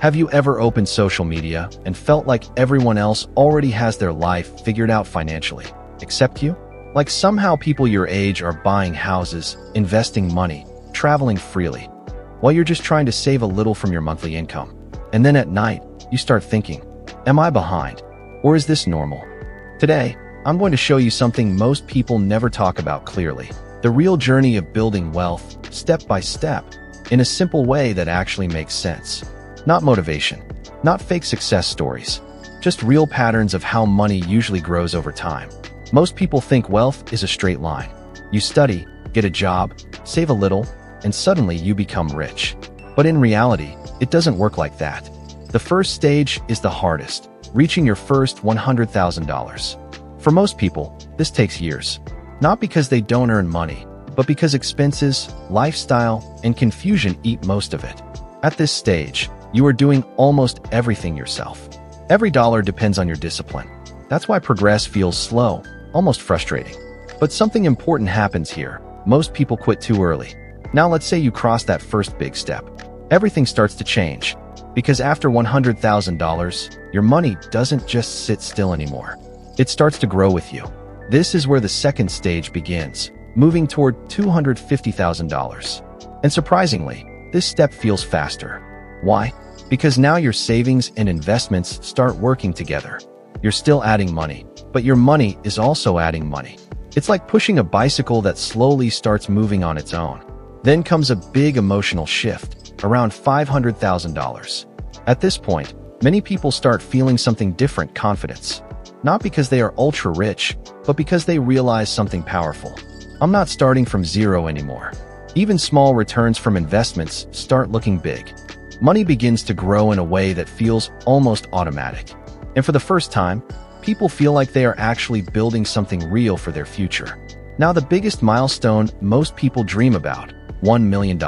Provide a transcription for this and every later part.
Have you ever opened social media and felt like everyone else already has their life figured out financially, except you? Like somehow people your age are buying houses, investing money, traveling freely, while you're just trying to save a little from your monthly income. And then at night, you start thinking, am I behind? Or is this normal? Today, I'm going to show you something most people never talk about clearly. The real journey of building wealth, step by step, in a simple way that actually makes sense. Not motivation, not fake success stories, just real patterns of how money usually grows over time. Most people think wealth is a straight line. You study, get a job, save a little, and suddenly you become rich. But in reality, it doesn't work like that. The first stage is the hardest, reaching your first $100,000. For most people, this takes years. Not because they don't earn money, but because expenses, lifestyle, and confusion eat most of it. At this stage, you are doing almost everything yourself. Every dollar depends on your discipline. That's why progress feels slow, almost frustrating. But something important happens here. Most people quit too early. Now let's say you cross that first big step. Everything starts to change. Because after $100,000, your money doesn't just sit still anymore. It starts to grow with you. This is where the second stage begins, moving toward $250,000. And surprisingly, this step feels faster. Why? Because now your savings and investments start working together. You're still adding money, but your money is also adding money. It's like pushing a bicycle that slowly starts moving on its own. Then comes a big emotional shift, around $500,000. At this point, many people start feeling something different: confidence. Not because they are ultra rich, but because they realize something powerful. I'm not starting from zero anymore. Even small returns from investments start looking big. Money begins to grow in a way that feels almost automatic. And for the first time, people feel like they are actually building something real for their future. Now the biggest milestone most people dream about, $1 million.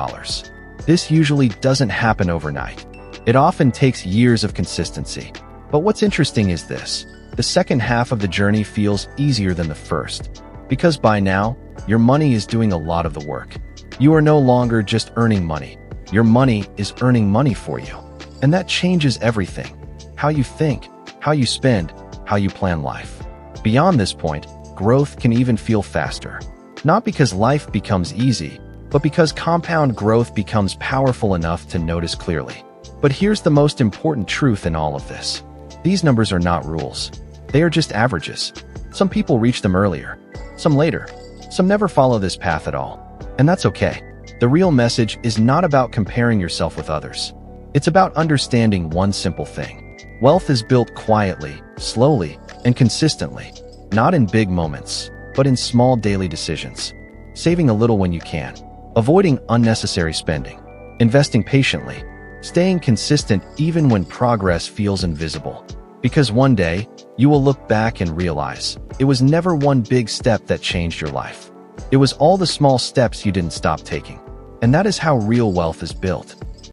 This usually doesn't happen overnight. It often takes years of consistency. But what's interesting is this: the second half of the journey feels easier than the first. Because by now, your money is doing a lot of the work. You are no longer just earning money. Your money is earning money for you. And that changes everything. How you think, how you spend, how you plan life. Beyond this point, growth can even feel faster. Not because life becomes easy, but because compound growth becomes powerful enough to notice clearly. But here's the most important truth in all of this. These numbers are not rules. They are just averages. Some people reach them earlier, some later, some never follow this path at all. And that's okay. The real message is not about comparing yourself with others. It's about understanding one simple thing. Wealth is built quietly, slowly, and consistently. Not in big moments, but in small daily decisions. Saving a little when you can. Avoiding unnecessary spending. Investing patiently. Staying consistent even when progress feels invisible. Because one day, you will look back and realize it was never one big step that changed your life. It was all the small steps you didn't stop taking. And that is how real wealth is built.